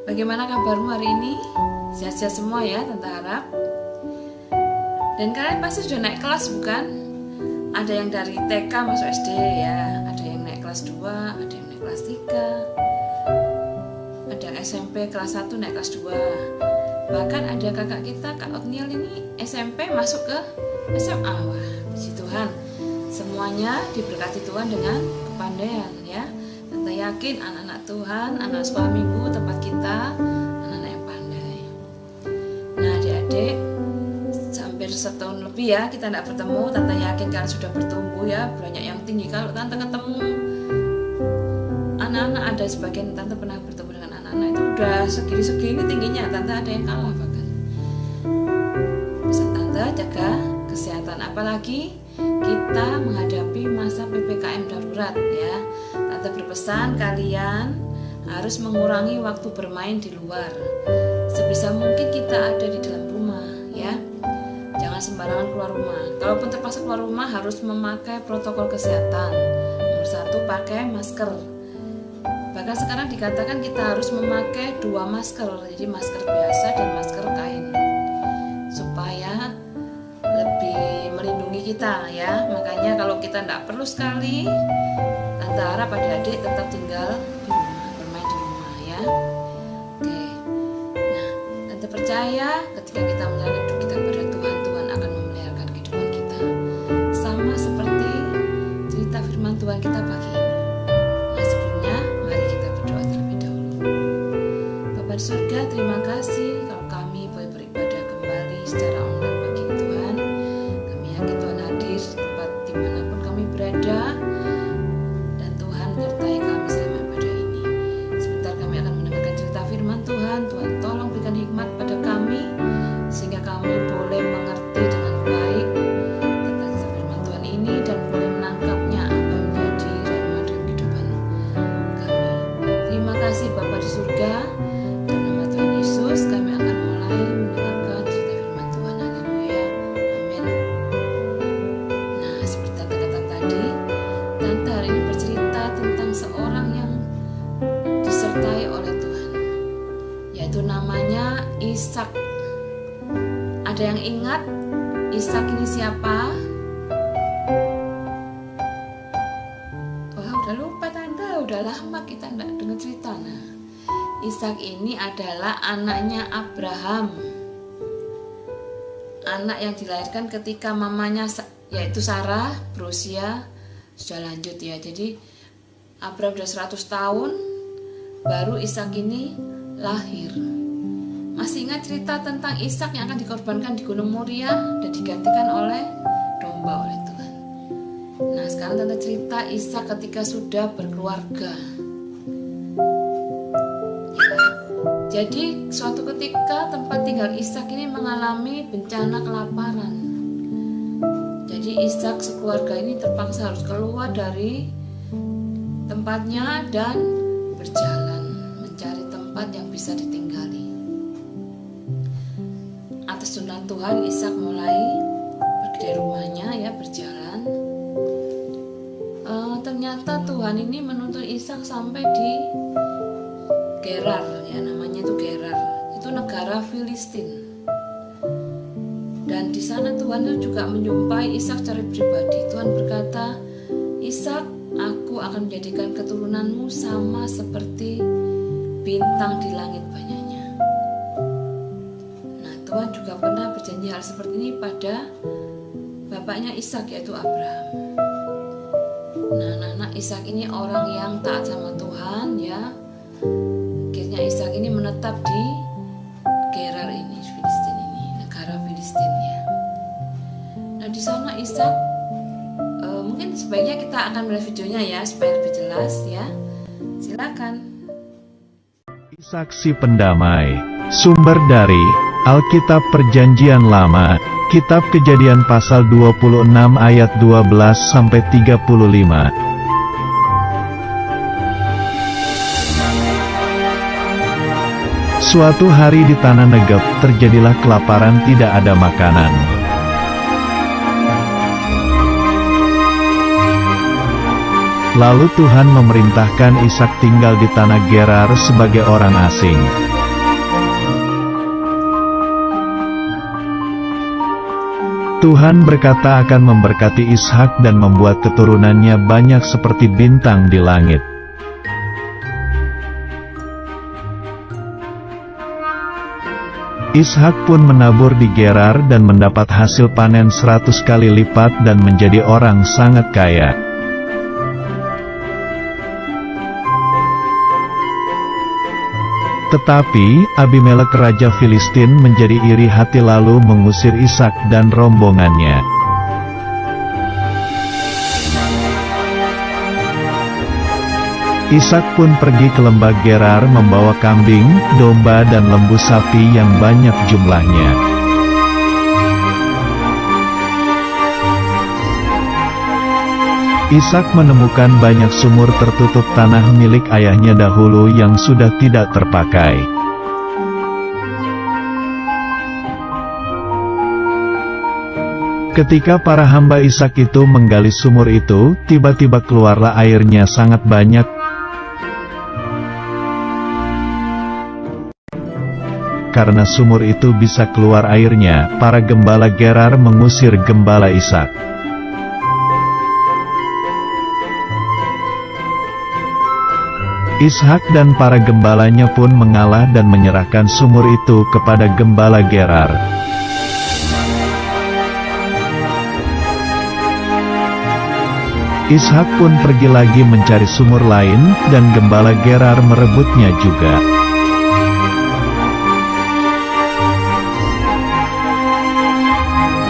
Bagaimana kabarmu hari ini? Sehat-sehat semua ya, Tante harap. Dan kalian pasti sudah naik kelas bukan? Ada yang dari TK masuk SD ya, ada yang naik kelas 2, ada yang naik kelas 3, ada yang SMP kelas 1 naik kelas 2. Bahkan ada kakak kita, Kak Otniel ini SMP masuk ke SMA. Wah, puji Tuhan. Semuanya diberkati Tuhan dengan kepandaian ya. Tante yakin anak-anak Tuhan, anak sekolah minggu tempat kita, anak-anak yang pandai. Nah adik-adik, hampir setahun lebih ya kita tidak bertemu. Tante yakin kalian sudah bertumbuh ya, banyak yang tinggi. Kalau Tante ketemu anak-anak, ada sebagian Tante pernah bertemu dengan anak-anak itu udah segini-segini tingginya, Tante ada yang kalah bahkan. Pesan Tante, jaga kesehatan, apalagi kita menghadapi masa PPKM darurat ya. Tante berpesan kalian harus mengurangi waktu bermain di luar. Sebisa mungkin kita ada di dalam rumah ya. Jangan sembarangan keluar rumah. Kalaupun terpaksa keluar rumah harus memakai protokol kesehatan. Nomor 1, pakai masker. Bahkan sekarang dikatakan kita harus memakai 2 masker. Jadi masker biasa dan masker kain. Supaya lebih melindungi kita ya. Makanya kalau kita tidak perlu sekali, Tante harap adik-adik tetap tinggal di rumah, bermain di rumah ya. Oke. Nah, Tante percaya ketika kita menyerahkan hidup kita kepada Tuhan, Tuhan akan memelihara kehidupan kita. Sama seperti cerita firman Tuhan kita pagi ini. Nah, sebelumnya mari kita berdoa terlebih dahulu. Bapa di surga, terima kasih kalau kami boleh beribadah kembali secara online pagi ini Tuhan. Kami yakin Tuhan hadir di tempat dimanapun kami berada. Menyertai kami selama ibadah ini. Sebentar kami akan mendengarkan cerita firman Tuhan. Tuhan tolong berikan hikmat pada kami sehingga kami boleh mengerti dengan baik tentang cerita firman Tuhan ini dan boleh menangkapnya apa yang menjadi rema dalam kehidupan kami. Terima kasih Bapa di surga. Dalam nama Tuhan Yesus kami akan mulai mendengarkan cerita firman Tuhan. Haleluya. Amin. Nah, seperti Tante katakan tadi, Tante hari ini bercerita tentang seorang yang disertai oleh Tuhan, yaitu namanya Ishak. Ada yang ingat Ishak ini siapa? Wah, udah lupa Tante, udah lama kita tidak dengar cerita. Nah, Ishak ini adalah anaknya Abraham, anak yang dilahirkan ketika mamanya yaitu Sarah berusia sudah lanjut ya. Jadi Abraham sudah 100 tahun baru Ishak ini lahir. Masih ingat cerita tentang Ishak yang akan dikorbankan di Gunung Moria dan digantikan oleh domba oleh Tuhan. Nah, sekarang Tante cerita Ishak ketika sudah berkeluarga. Jadi suatu ketika tempat tinggal Ishak ini mengalami bencana kelaparan. Jadi Ishak sekeluarga ini terpaksa harus keluar dari tempatnya dan berjalan mencari tempat yang bisa ditinggali. Atas tuntunan Tuhan, Ishak mulai pergi dari rumahnya ya, berjalan. Ternyata Tuhan ini menuntun Ishak sampai di Gerar, ya namanya itu Gerar. Itu negara Filistin. Dan di sana Tuhan itu juga menyumpahi Ishak secara pribadi. Tuhan berkata, Ishak, aku akan menjadikan keturunanmu sama seperti bintang di langit banyaknya. Nah, Tuhan juga pernah berjanji hal seperti ini pada bapaknya Ishak, yaitu Abraham. Nah, anak Ishak ini orang yang taat sama Tuhan ya. Akhirnya Ishak ini menetap di Gerar ini, Filistin ini, negara Filistin ya. Nah, di sana Ishak mungkin sebaiknya kita akan melihat videonya ya supaya lebih jelas ya. Silakan. Ishak si pendamai. Sumber dari Alkitab Perjanjian Lama, Kitab Kejadian pasal 26 ayat 12-35. Suatu hari di tanah Negeb, terjadilah kelaparan, tidak ada makanan. Lalu Tuhan memerintahkan Ishak tinggal di tanah Gerar sebagai orang asing. Tuhan berkata akan memberkati Ishak dan membuat keturunannya banyak seperti bintang di langit. Ishak pun menabur di Gerar dan mendapat hasil panen 100 kali lipat dan menjadi orang sangat kaya. Tetapi, Abimelek raja Filistin menjadi iri hati lalu mengusir Ishak dan rombongannya. Ishak pun pergi ke lembah Gerar membawa kambing, domba dan lembu sapi yang banyak jumlahnya. Ishak menemukan banyak sumur tertutup tanah milik ayahnya dahulu yang sudah tidak terpakai. Ketika para hamba Ishak itu menggali sumur itu, tiba-tiba keluarlah airnya sangat banyak. Karena sumur itu bisa keluar airnya, para gembala Gerar mengusir gembala Ishak. Ishak dan para gembalanya pun mengalah dan menyerahkan sumur itu kepada gembala Gerar. Ishak pun pergi lagi mencari sumur lain, dan gembala Gerar merebutnya juga.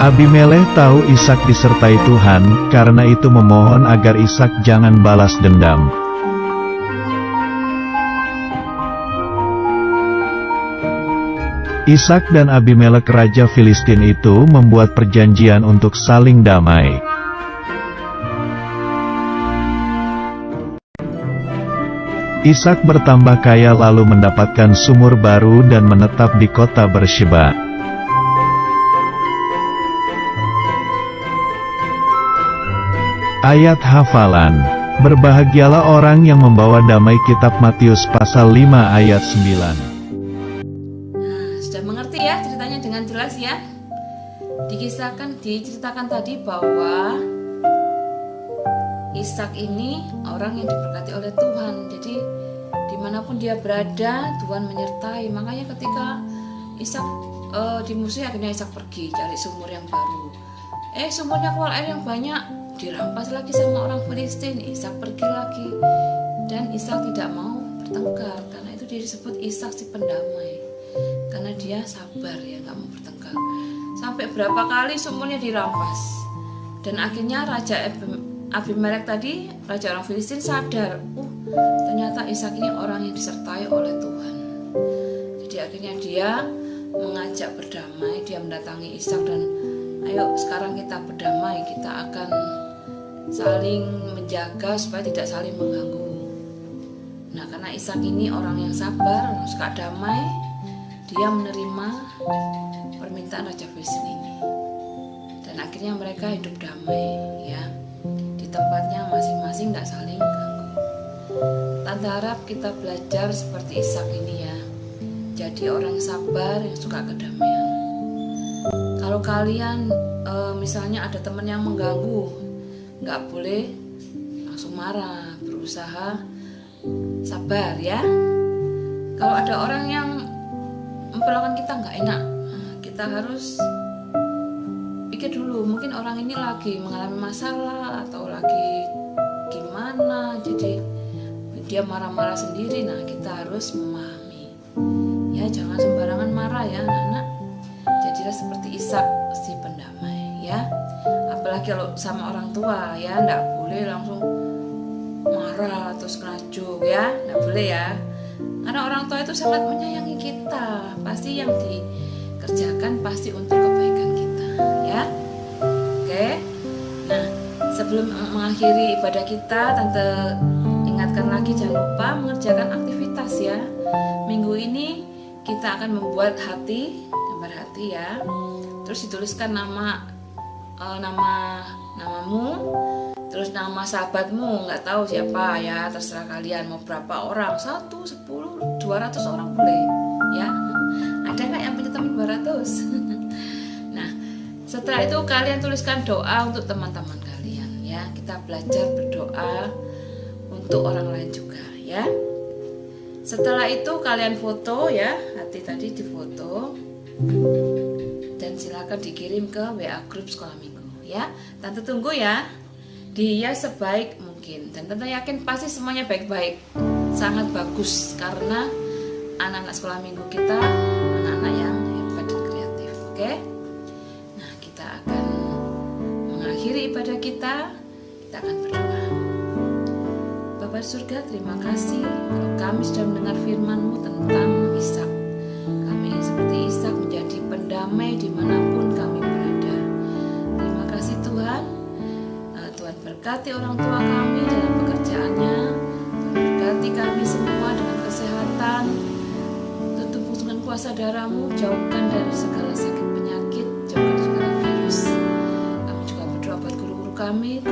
Abimelek tahu Ishak disertai Tuhan, karena itu memohon agar Ishak jangan balas dendam. Ishak dan Abimelek raja Filistin itu membuat perjanjian untuk saling damai. Ishak bertambah kaya lalu mendapatkan sumur baru dan menetap di kota Bersheba. Ayat hafalan. Berbahagialah orang yang membawa damai. Kitab Matius pasal 5 ayat 9. Jelas ya, diceritakan tadi bahwa Ishak ini orang yang diberkati oleh Tuhan. Jadi dimanapun dia berada, Tuhan menyertai. Makanya ketika Ishak dimusuhi, akhirnya Ishak pergi cari sumur yang baru. Sumurnya keluar air yang banyak, dirampas lagi sama orang Filistin. Ishak pergi lagi, dan Ishak tidak mau bertengkar. Karena itu dia disebut Ishak si pendamai, karena dia sabar ya, gak mau bertengkar. Sampai berapa kali sumurnya dirampas. Dan akhirnya Raja Abimelek tadi, raja orang Filistin sadar, ternyata Ishak ini orang yang disertai oleh Tuhan. Jadi akhirnya dia mengajak berdamai, dia mendatangi Ishak dan ayo sekarang kita berdamai, kita akan saling menjaga supaya tidak saling mengganggu. Nah, karena Ishak ini orang yang sabar, orang suka damai, dia menerima permintaan Raja Filistin ini. Dan akhirnya mereka hidup damai ya, di tempatnya masing-masing, tidak saling ganggu. Tante harap kita belajar seperti Ishak ini ya, jadi orang sabar yang suka kedamaian. Kalau kalian misalnya ada teman yang mengganggu, nggak boleh langsung marah, berusaha sabar ya. Kalau ada orang yang memperlakukan kita nggak enak, kita harus pikir dulu, mungkin orang ini lagi mengalami masalah atau lagi gimana, jadi dia marah-marah sendiri. Nah, kita harus memahami ya, jangan sembarangan marah ya anak-anak. Jadilah seperti Ishak, si pendamai ya. Apalagi kalau sama orang tua ya, nggak boleh langsung marah terus kerajuk ya, nggak boleh ya. Karena orang tua itu sangat menyayangi kita, pasti yang dikerjakan pasti untuk kebaikan kita ya. Oke. Nah, sebelum mengakhiri ibadah kita, Tante ingatkan lagi, jangan lupa mengerjakan aktivitas ya. Minggu ini kita akan membuat hati, gambar hati ya. Terus dituliskan namamu, terus nama sahabatmu, nggak tahu siapa ya, terserah kalian mau berapa orang, 1, 10, 200 orang boleh ya. Ada nggak yang punya teman 200? Nah, setelah itu kalian tuliskan doa untuk teman-teman kalian ya. Kita belajar berdoa untuk orang lain juga ya. Setelah itu kalian foto ya, hati tadi difoto dan silakan dikirim ke WA grup sekolah minggu ya. Tante tunggu ya, dihias sebaik mungkin, dan Tante yakin pasti semuanya baik-baik, sangat bagus, karena anak-anak sekolah minggu kita anak-anak yang hebat dan kreatif. Oke? Nah, kita akan mengakhiri ibadah kita akan berdoa. Bapa surga, terima kasih kalau kami sudah mendengar firman-Mu tentang Ishak. Kami seperti Ishak menjadi pendamai dimanapun kami berada. Terima kasih Tuhan. Tuhan berkati orang tua kami dalam pekerjaannya. Tuhan berkati kami semua dengan kesehatan. Tutup dengan kuasa darah-Mu, jauhkan dari segala sakit penyakit, jauhkan dari segala virus. Kami juga berdoa buat guru-guru kami.